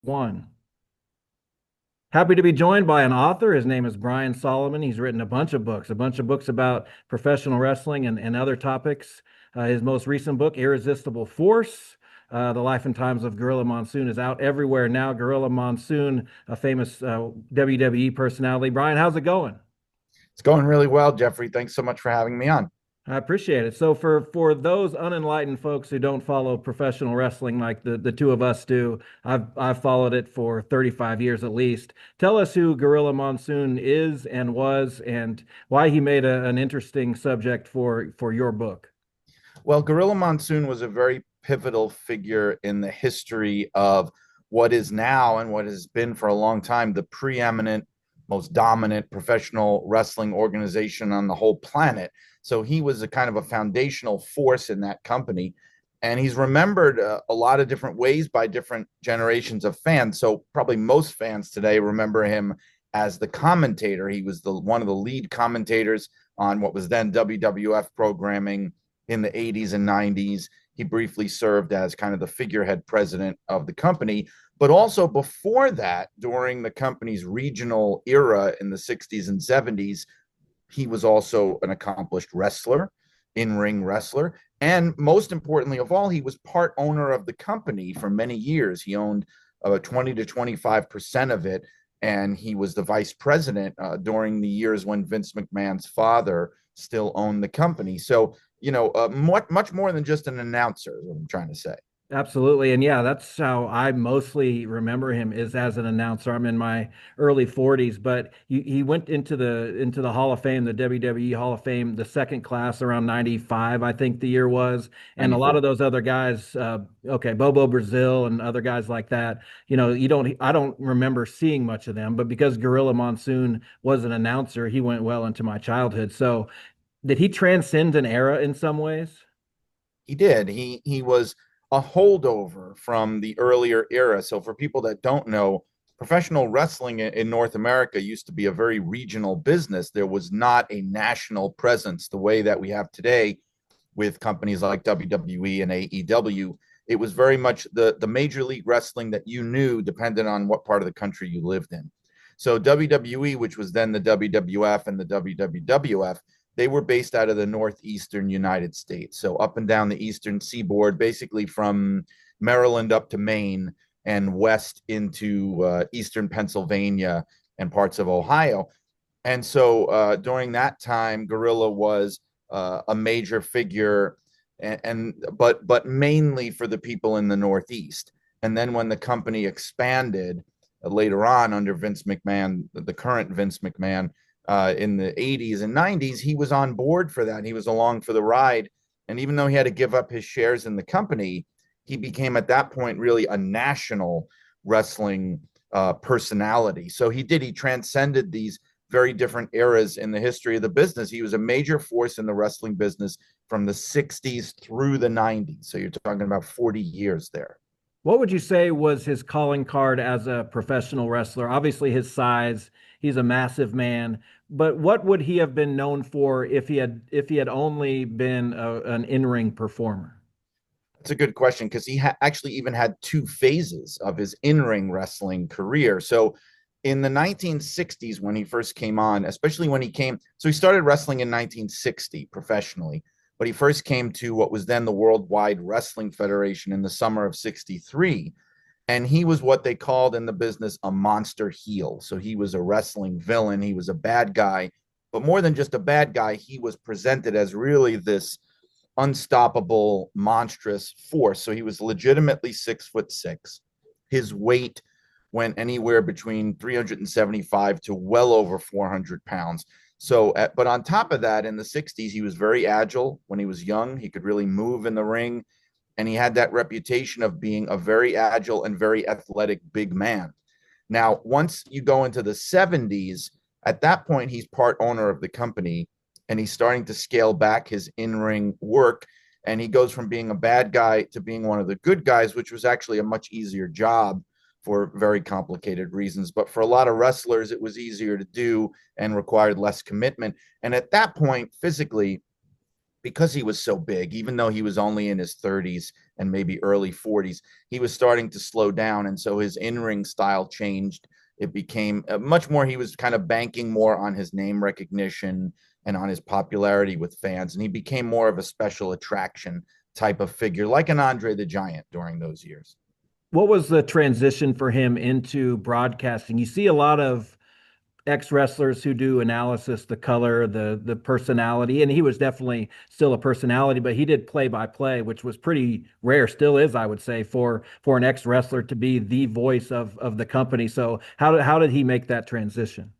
One. Happy to be joined by an author. His name is Brian Solomon. He's written a bunch of books about professional wrestling and other topics. His most recent book, Irresistible Force, The Life and Times of Gorilla Monsoon, is out everywhere now. Gorilla Monsoon, a famous WWE personality. Brian, how's it going? It's going really well, Jeffrey. Thanks so much for having me on. I appreciate it. So for those unenlightened folks who don't follow professional wrestling like the two of us do, I've followed it for 35 years at least. Tell us who Gorilla Monsoon is and was and why he made an interesting subject for your book. Well, Gorilla Monsoon was a very pivotal figure in the history of what is now and what has been for a long time the preeminent, most dominant professional wrestling organization on the whole planet. So he was a kind of a foundational force in that company. And he's remembered a lot of different ways by different generations of fans. So probably most fans today remember him as the commentator. He was the one of the lead commentators on what was then WWF programming in the 80s and 90s. He briefly served as kind of the figurehead president of the company. But also before that, during the company's regional era in the 60s and 70s, he was also an accomplished wrestler, in-ring wrestler. And most importantly of all, he was part owner of the company for many years. He owned 20 to 25% of it. And he was the vice president during the years when Vince McMahon's father still owned the company. So, much more than just an announcer, is what I'm trying to say. Absolutely. And yeah, that's how I mostly remember him is as an announcer. I'm in my early 40s, but he went into the Hall of Fame, the WWE Hall of Fame, the second class around 95, I think the year was. And a lot 94. of those other guys, okay, Bobo Brazil and other guys like that, I don't remember seeing much of them, but because Gorilla Monsoon was an announcer, he went well into my childhood. So did he transcend an era in some ways? He did. He was a holdover from the earlier era. So for people that don't know, professional wrestling in North America used to be a very regional business. There was not a national presence the way that we have today with companies like WWE and AEW. It was very much the major league wrestling that you knew depended on what part of the country you lived in. So WWE, which was then the WWF and the WWF, they were based out of the northeastern United States. So up and down the eastern seaboard, basically from Maryland up to Maine and west into eastern Pennsylvania and parts of Ohio. And so during that time, Gorilla was a major figure, but mainly for the people in the Northeast. And then when the company expanded later on under Vince McMahon, the current Vince McMahon, in the 80s and 90s, he was on board for that. He was along for the ride. And even though he had to give up his shares in the company, he became at that point really a national wrestling personality. So he transcended these very different eras in the history of the business. He was a major force in the wrestling business from the 60s through the 90s. So you're talking about 40 years there. What would you say was his calling card as a professional wrestler? Obviously, his size, he's a massive man, but what would he have been known for if he had only been an in-ring performer? That's a good question because actually even had two phases of his in-ring wrestling career. So in the 1960s, when he first came on, especially when he started wrestling in 1960 professionally, but he first came to what was then the Worldwide Wrestling Federation in the summer of 63. And he was what they called in the business a monster heel. So he was a wrestling villain. He was a bad guy, but more than just a bad guy, he was presented as really this unstoppable, monstrous force. So he was legitimately 6'6". His weight went anywhere between 375 to well over 400 pounds. So, but on top of that, in the 60s, he was very agile when he was young. He could really move in the ring. And he had that reputation of being a very agile and very athletic big man. Now, once you go into the 70s, at that point, he's part owner of the company and he's starting to scale back his in-ring work. And he goes from being a bad guy to being one of the good guys, which was actually a much easier job for very complicated reasons. But for a lot of wrestlers, it was easier to do and required less commitment. And at that point, physically, because he was so big, even though he was only in his 30s and maybe early 40s, he was starting to slow down. And so his in ring style changed. It became much more, he was kind of banking more on his name recognition and on his popularity with fans. And he became more of a special attraction type of figure, like an Andre the Giant during those years. What was the transition for him into broadcasting? You see a lot of ex wrestlers who do analysis, the color, the personality, and he was definitely still a personality, but he did play by play, which was pretty rare, still is, I would say, for an ex wrestler to be the voice of the company. So how did he make that transition?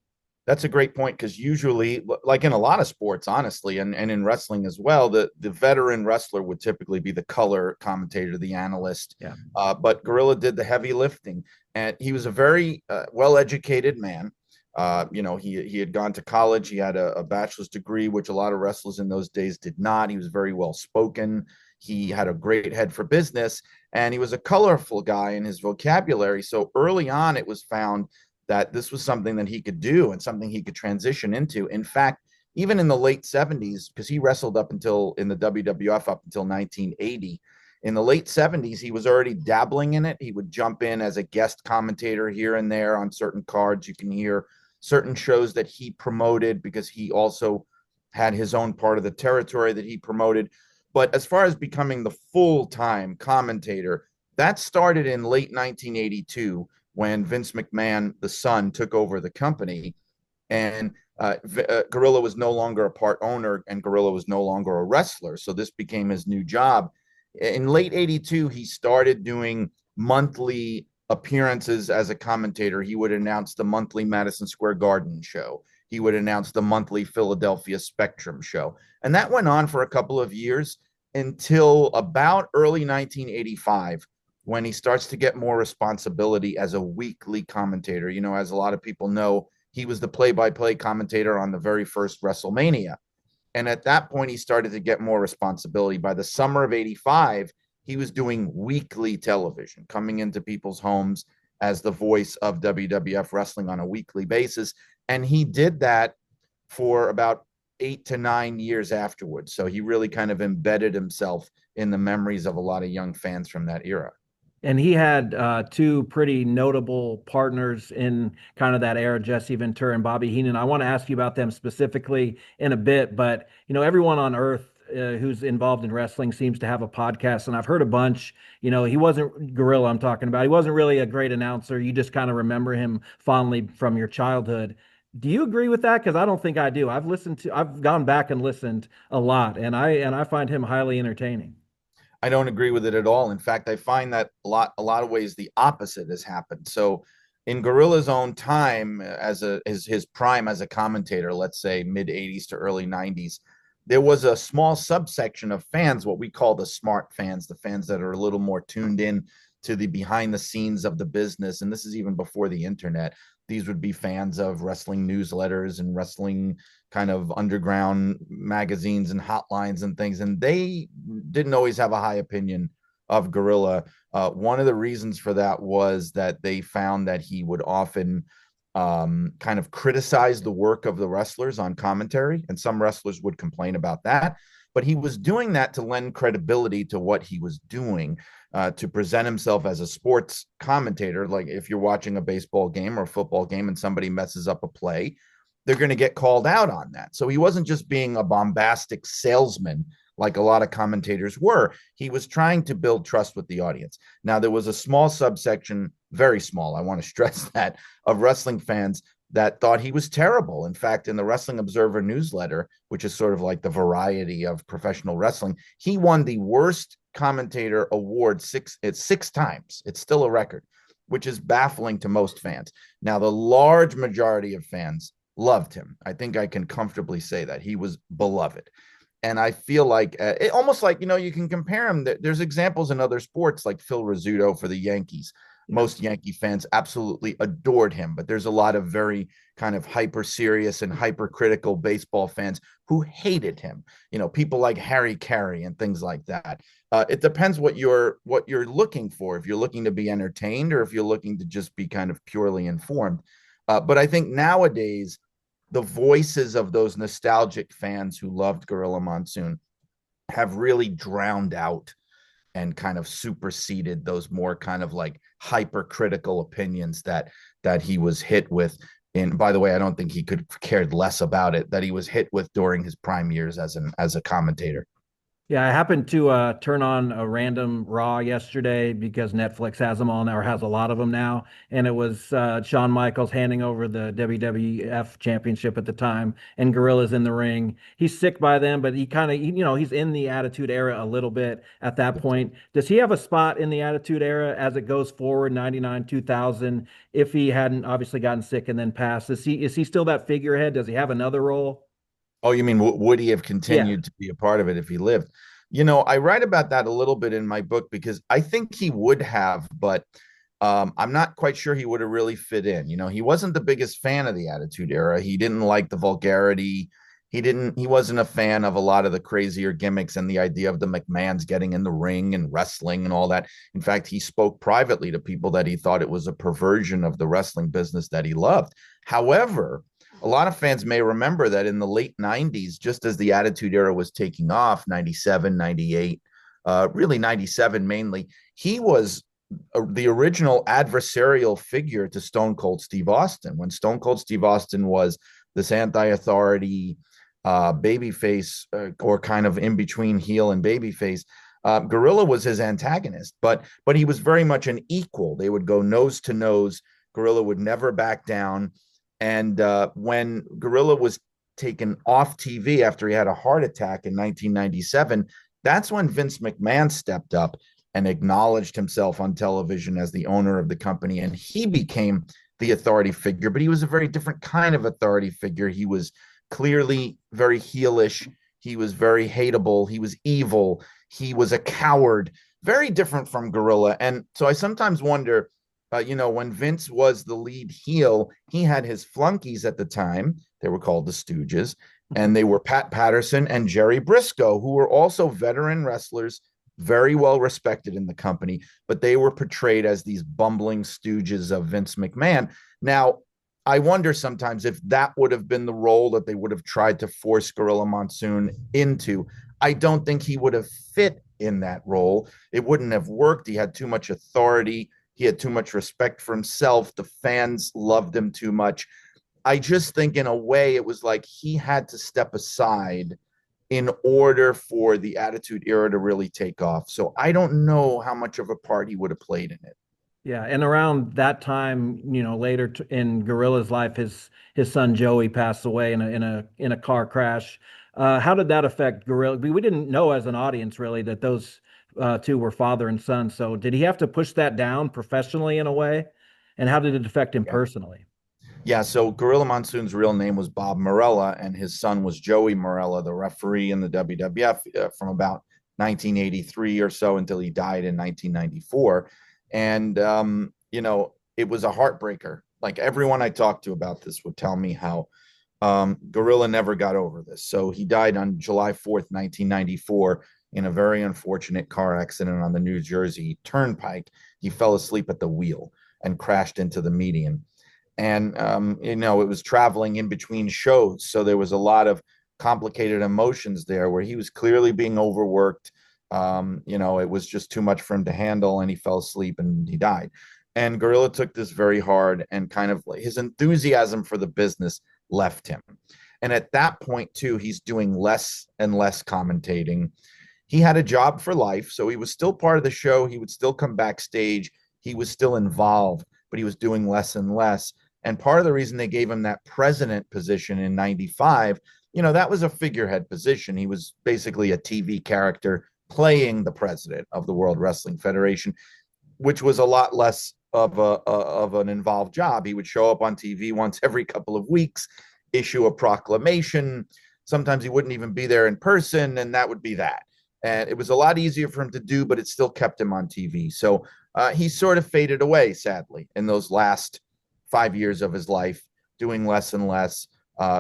That's a great point because usually, like in a lot of sports, honestly, and in wrestling as well, the veteran wrestler would typically be the color commentator, the analyst. Yeah. But Gorilla did the heavy lifting, and he was a very well-educated man. He had gone to college. He had a bachelor's degree, which a lot of wrestlers in those days did not. He was very well spoken. He had a great head for business, and he was a colorful guy in his vocabulary. So early on, it was found that this was something that he could do and something he could transition into. In fact, even in the late 70s, because he wrestled up until in the WWF up until 1980, in the late 70s, he was already dabbling in it. He would jump in as a guest commentator here and there on certain cards. You can hear certain shows that he promoted because he also had his own part of the territory that he promoted. But as far as becoming the full time commentator, that started in late 1982 when Vince McMahon, the son, took over the company. And Gorilla was no longer a part owner and Gorilla was no longer a wrestler. So this became his new job. In late 82, he started doing monthly appearances as a commentator. He would announce the monthly Madison Square Garden show. He would announce the monthly Philadelphia Spectrum show. And that went on for a couple of years until about early 1985 when he starts to get more responsibility as a weekly commentator. You know, as a lot of people know, he was the play-by-play commentator on the very first WrestleMania. And at that point, he started to get more responsibility. By the summer of 85, he was doing weekly television, coming into people's homes as the voice of WWF wrestling on a weekly basis. And he did that for about 8 to 9 years afterwards. So he really kind of embedded himself in the memories of a lot of young fans from that era. And he had two pretty notable partners in kind of that era, Jesse Ventura and Bobby Heenan. I want to ask you about them specifically in a bit, but everyone on earth who's involved in wrestling seems to have a podcast, and I've heard a bunch. He wasn't Gorilla I'm talking about. He wasn't really a great announcer. You just kind of remember him fondly from your childhood. Do you agree with that? Because I don't think I do. I've gone back and listened a lot, and I find him highly entertaining. I don't agree with it at all. In fact, I find that a lot of ways the opposite has happened. So in Gorilla's own time as his prime as a commentator, let's say mid 80s to early 90s, there was a small subsection of fans, what we call the smart fans, the fans that are a little more tuned in to the behind the scenes of the business. And this is even before the internet. These would be fans of wrestling newsletters and wrestling kind of underground magazines and hotlines and things. And they didn't always have a high opinion of Gorilla. One of the reasons for that was that they found that he would often kind of criticize the work of the wrestlers on commentary. And some wrestlers would complain about that. But he was doing that to lend credibility to what he was doing, to present himself as a sports commentator. Like if you're watching a baseball game or a football game and somebody messes up a play, they're going to get called out on that. So he wasn't just being a bombastic salesman like a lot of commentators were. He was trying to build trust with the audience. Now, there was a small subsection, very small, I want to stress that, of wrestling fans that thought he was terrible. In fact, in the Wrestling Observer newsletter, which is sort of like the variety of professional wrestling, he won the worst commentator award six times. It's still a record, which is baffling to most fans. Now, the large majority of fans loved him. I think I can comfortably say that he was beloved. And I feel like it almost like, you can compare him. There's examples in other sports like Phil Rizzuto for the Yankees. Most Yankee fans absolutely adored him, but there's a lot of very kind of hyper serious and hypercritical baseball fans who hated him. People like Harry Carey and things like that. It depends what you're looking for. If you're looking to be entertained or if you're looking to just be kind of purely informed. But I think nowadays the voices of those nostalgic fans who loved Gorilla Monsoon have really drowned out and kind of superseded those more kind of like hypercritical opinions that he was hit with. And by the way, I don't think he could cared less about it, that he was hit with during his prime years as a commentator. Yeah, I happened to turn on a random Raw yesterday because Netflix has them all now, or has a lot of them now. And it was Shawn Michaels handing over the WWF championship at the time, and Gorilla's in the ring. He's sick by then, but he kind of, he's in the Attitude Era a little bit at that point. Does he have a spot in the Attitude Era as it goes forward, 99, 2000, if he hadn't obviously gotten sick and then passed? Is he still that figurehead? Does he have another role? Oh, you mean would he have Yeah. continued to be a part of it if he lived? You know, I write about that a little bit in my book because I think he would have, but I'm not quite sure he would have really fit in. You know, he wasn't the biggest fan of the Attitude Era. He didn't like the vulgarity. He wasn't a fan of a lot of the crazier gimmicks and the idea of the McMahons getting in the ring and wrestling and all that. In fact, he spoke privately to people that he thought it was a perversion of the wrestling business that he loved. However, a lot of fans may remember that in the late 90s, just as the Attitude Era was taking off, 97, 98, really 97 mainly, he was the original adversarial figure to Stone Cold Steve Austin. When Stone Cold Steve Austin was this anti-authority babyface, or kind of in between heel and babyface, Gorilla was his antagonist, but he was very much an equal. They would go nose to nose. Gorilla would never back down. And when Gorilla was taken off TV after he had a heart attack in 1997, that's when Vince McMahon stepped up and acknowledged himself on television as the owner of the company. And he became the authority figure, but he was a very different kind of authority figure. He was clearly very heelish. He was very hateable. He was evil. He was a coward, very different from Gorilla. And so I sometimes wonder, when Vince was the lead heel, he had his flunkies at the time. They were called the Stooges, and they were Pat Patterson and Jerry Briscoe, who were also veteran wrestlers, very well respected in the company, but they were portrayed as these bumbling stooges of Vince McMahon. Now, I wonder sometimes if that would have been the role that they would have tried to force Gorilla Monsoon into. I don't think he would have fit in that role. It wouldn't have worked. He had too much authority. He had too much respect for himself. The fans loved him too much. I just think, in a way, it was like he had to step aside in order for the Attitude Era to really take off. So I don't know how much of a part he would have played in it. Yeah, and around that time, later in Gorilla's life, his son Joey passed away in a car crash. How did that affect Gorilla? We didn't know as an audience really that those two were father and son. So did he have to push that down professionally in a way? And how did it affect him Yeah. personally? Yeah, so Gorilla Monsoon's real name was Bob Morella, and his son was Joey Morella, the referee in the WWF from about 1983 or so until he died in 1994. And, it was a heartbreaker. Like, everyone I talked to about this would tell me how Gorilla never got over this. So he died on July 4th, 1994, in a very unfortunate car accident on the New Jersey Turnpike. He fell asleep at the wheel and crashed into the median. And it was traveling in between shows, so there was a lot of complicated emotions there, where he was clearly being overworked. It was just too much for him to handle, and he fell asleep and he died. And Gorilla took this very hard, and kind of his enthusiasm for the business left him. And at that point too, he's doing less and less commentating. He had a job for life, so he was still part of the show. He would still come backstage. He was still involved, but he was doing less and less. And part of the reason they gave him that president position in 95, that was a figurehead position. He was basically a TV character playing the president of the World Wrestling Federation, which was a lot less of an involved job. He would show up on TV once every couple of weeks, issue a proclamation. Sometimes he wouldn't even be there in person, and that would be that. And it was a lot easier for him to do, but it still kept him on TV. So he sort of faded away, sadly, in those last 5 years of his life, doing less and less,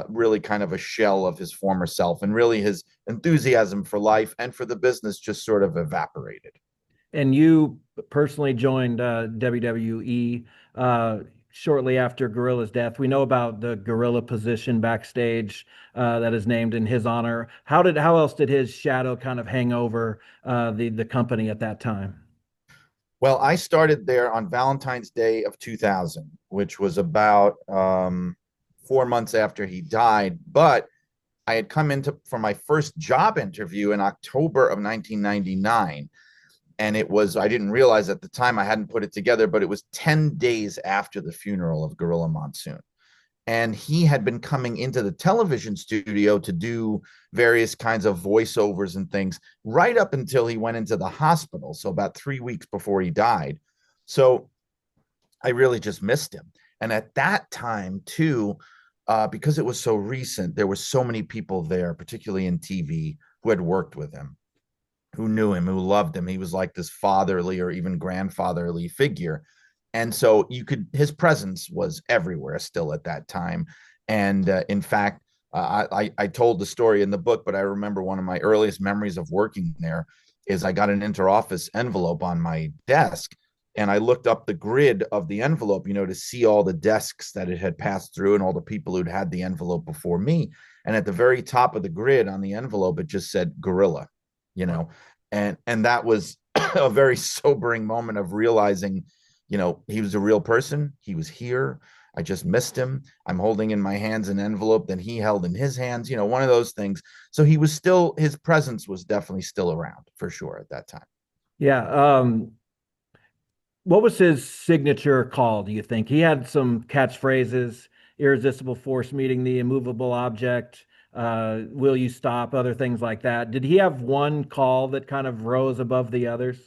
really kind of a shell of his former self. And really his enthusiasm for life and for the business just sort of evaporated. And you personally joined WWE. shortly after Gorilla's death. We know about the Gorilla position backstage that is named in his honor. How else did his shadow kind of hang over the company at that time? Well, I started there on Valentine's Day of 2000, which was about 4 months after he died. But I had come into for my first job interview in October of 1999. And it was, I didn't realize at the time, I hadn't put it together, but it was 10 days after the funeral of Gorilla Monsoon. And he had been coming into the television studio to do various kinds of voiceovers and things right up until he went into the hospital. So about 3 weeks before he died. So I really just missed him. And at that time, too, because it was so recent, there were so many people there, particularly in TV, who had worked with him, who knew him, who loved him. He was like this fatherly or even grandfatherly figure. And so his presence was everywhere still at that time. And in fact, I told the story in the book, but I remember one of my earliest memories of working there is I got an interoffice envelope on my desk, and I looked up the grid of the envelope, to see all the desks that it had passed through and all the people who'd had the envelope before me. And at the very top of the grid on the envelope, it just said Gorilla, you know, and that was a very sobering moment of realizing, he was a real person. He was here. I just missed him. I'm holding in my hands an envelope that he held in his hands, one of those things. So his presence was definitely still around for sure at that time. Yeah. What was his signature call, do you think? He had some catchphrases: irresistible force meeting the immovable object, will you stop, other things like that. Did he have one call that kind of rose above the others?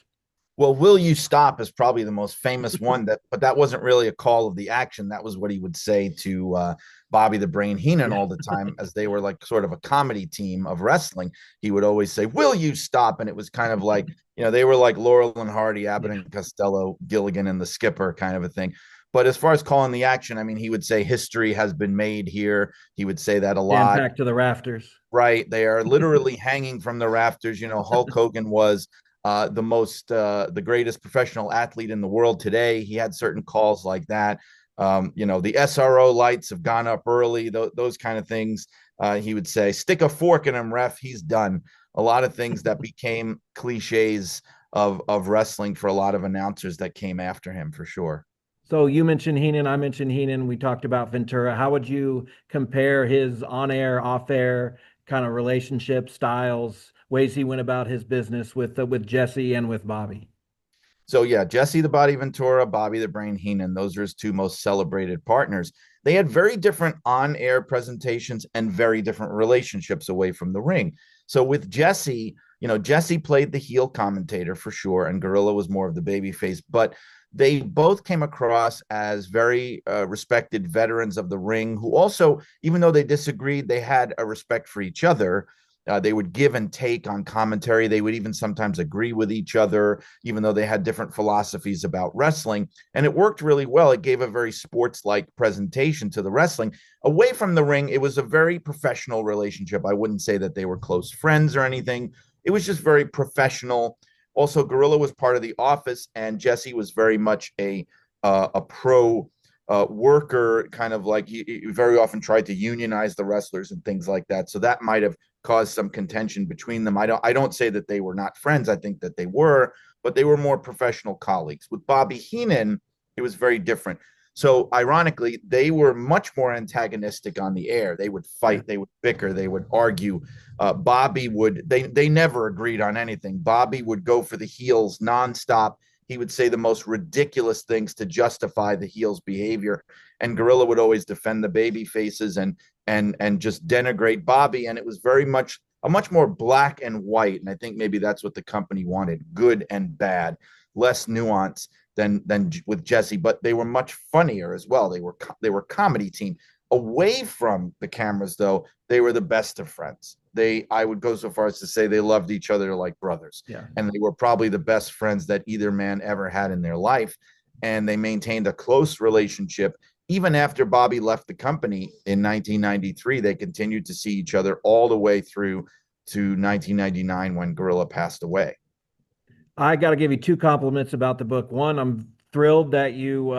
Well, "Will you stop" is probably the most famous one, but that wasn't really a call of the action. That was what he would say to Bobby the Brain Heenan Yeah. all the time, as they were like sort of a comedy team of wrestling. He would always say, "Will you stop?" And it was kind of like, they were like Laurel and Hardy, Abbott Yeah. and Costello, Gilligan and the Skipper kind of a thing. But as far as calling the action, I mean, he would say, "History has been made here." He would say that a Stand lot. packed to the rafters. Right. They are literally hanging from the rafters. Hulk Hogan was the greatest professional athlete in the world today. He had certain calls like that. The SRO lights have gone up early, those kind of things. He would say, "Stick a fork in him, ref. He's done." A lot of things that became cliches of wrestling for a lot of announcers that came after him, for sure. So you mentioned Heenan, I mentioned Heenan. We talked about Ventura. How would you compare his on-air, off-air kind of relationship styles, ways he went about his business with Jesse and with Bobby? So yeah, Jesse the Body Ventura, Bobby the Brain Heenan, those are his two most celebrated partners. They had very different on-air presentations and very different relationships away from the ring. So with Jesse, Jesse played the heel commentator for sure, and Gorilla was more of the baby face, but they both came across as very respected veterans of the ring who also, even though they disagreed, they had a respect for each other. They would give and take on commentary. They would even sometimes agree with each other, even though they had different philosophies about wrestling. And it worked really well. It gave a very sports like presentation to the wrestling. Away from the ring, it was a very professional relationship. I wouldn't say that they were close friends or anything. It was just very professional. Also, Gorilla was part of the office, and Jesse was very much a pro worker, kind of like he very often tried to unionize the wrestlers and things like that. So that might have caused some contention between them. I don't say that they were not friends. I think that they were, but they were more professional colleagues. With Bobby Heenan, it was very different. So ironically, they were much more antagonistic on the air. They would Yeah. fight, they would bicker, they would argue. Bobby would they never agreed on anything. Bobby would go for the heels nonstop. He would say the most ridiculous things to justify the heels' behavior, and Gorilla would always defend the baby faces and just denigrate Bobby. And it was very much a much more black and white. And I think maybe that's what the company wanted: good and bad, less nuance than with Jesse. But they were much funnier as well. They were comedy team. Away from the cameras, though, they were the best of friends. I would go so far as to say they loved each other like brothers, Yeah. and they were probably the best friends that either man ever had in their life. And they maintained a close relationship even after Bobby left the company in 1993. They continued to see each other all the way through to 1999 when Gorilla passed away. I got to give you two compliments about the book. One, I'm thrilled that you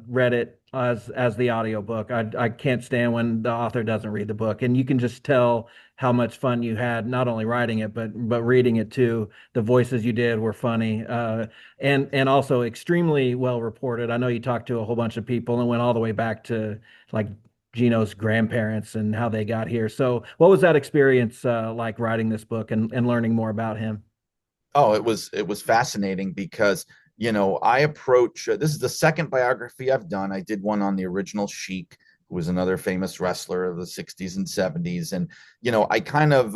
read it as the audiobook. I can't stand when the author doesn't read the book, and you can just tell how much fun you had not only writing it but reading it too. The voices you did were funny, and also extremely well reported. I know you talked to a whole bunch of people and went all the way back to like Gino's grandparents and how they got here. So, what was that experience like writing this book and learning more about him? Oh, it was fascinating because I approach this is the second biography I've done. I did one on the original Sheik, who was another famous wrestler of the 60s and 70s, and I kind of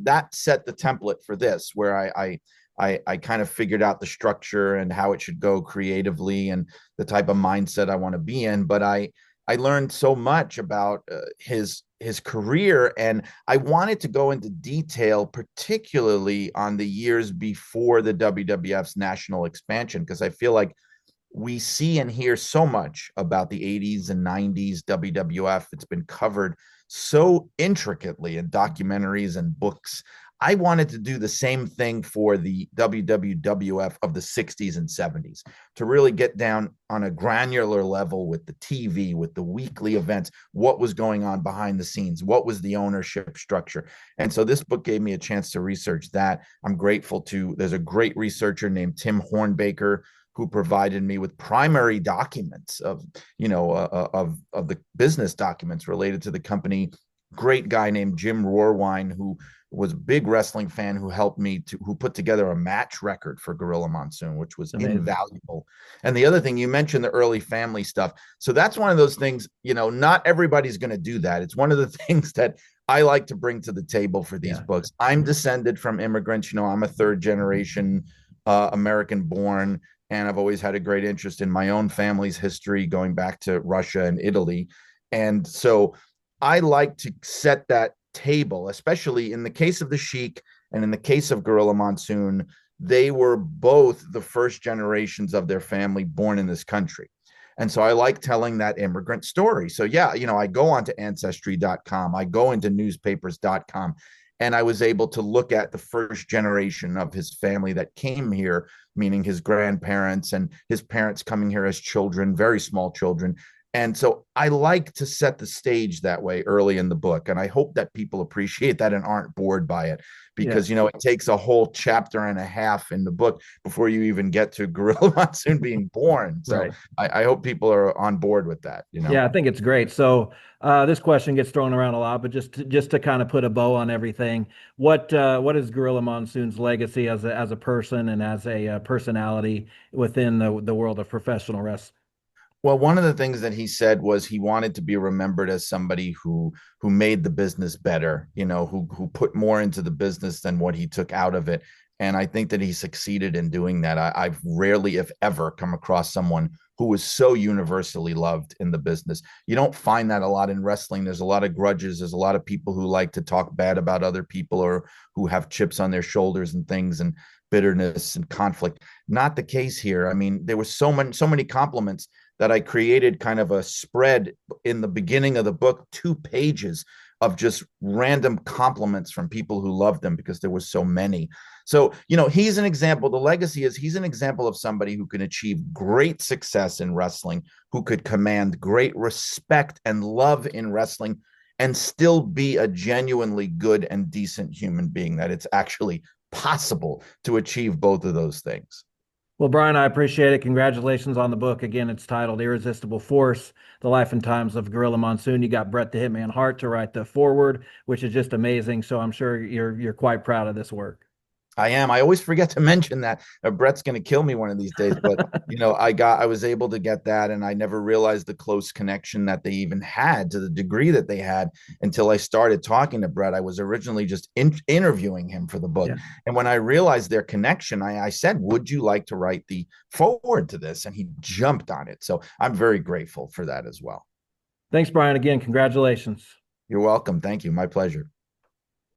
that set the template for this, where I kind of figured out the structure and how it should go creatively and the type of mindset I want to be in. But I learned so much about his career, and I wanted to go into detail, particularly on the years before the WWF's national expansion, because I feel like we see and hear so much about the 80s and 90s WWF. It's been covered so intricately in documentaries and books. I wanted to do the same thing for the WWF of the 60s and 70s, to really get down on a granular level with the TV, with the weekly events, what was going on behind the scenes, what was the ownership structure. And so this book gave me a chance to research that. I'm grateful to, there's a great researcher named Tim Hornbaker who provided me with primary documents of, of the business documents related to the company. Great guy named Jim Rohrwein, who was a big wrestling fan, who helped me who put together a match record for Gorilla Monsoon, which was Amazing. invaluable. And the other thing, you mentioned the early family stuff. So that's one of those things, not everybody's going to do that. It's one of the things that I like to bring to the table for these Yeah. books. I'm descended from immigrants. I'm a third generation American born, and I've always had a great interest in my own family's history, going back to Russia and Italy. And so I like to set that table, especially in the case of the Sheik and in the case of Gorilla Monsoon. They were both the first generations of their family born in this country. And so I like telling that immigrant story. So, yeah, I go onto ancestry.com, I go into newspapers.com, and I was able to look at the first generation of his family that came here, meaning his grandparents and his parents coming here as children, very small children. And so I like to set the stage that way early in the book. And I hope that people appreciate that and aren't bored by it, Yeah. because, it takes a whole chapter and a half in the book before you even get to Gorilla Monsoon being born. So Right. I hope people are on board with that. Yeah, I think it's great. So this question gets thrown around a lot, but just to kind of put a bow on everything, what is Gorilla Monsoon's legacy as a person and as a personality within the world of professional wrestling? Well, one of the things that he said was he wanted to be remembered as somebody who made the business better, who put more into the business than what he took out of it. And I think that he succeeded in doing that. I've rarely, if ever, come across someone who was so universally loved in the business. You don't find that a lot in wrestling. There's a lot of grudges. There's a lot of people who like to talk bad about other people, or who have chips on their shoulders and things, and bitterness and conflict. Not the case here. I mean, there was so many compliments that I created kind of a spread in the beginning of the book, 2 pages of just random compliments from people who loved him, because there was so many. So, he's an example. The legacy is he's an example of somebody who can achieve great success in wrestling, who could command great respect and love in wrestling, and still be a genuinely good and decent human being, that it's actually possible to achieve both of those things. Well, Brian, I appreciate it. Congratulations on the book. Again, it's titled Irresistible Force, The Life and Times of Gorilla Monsoon. You got Bret the Hitman Hart to write the foreword, which is just amazing. So I'm sure you're quite proud of this work. I am. I always forget to mention that. Brett's going to kill me one of these days, but I was able to get that, and I never realized the close connection that they even had, to the degree that they had, until I started talking to Brett. I was originally just interviewing him for the book, Yeah. and when I realized their connection, I said, "Would you like to write the forward to this?" And he jumped on it. So I'm very grateful for that as well. Thanks, Brian. Again, congratulations. You're welcome. Thank you. My pleasure.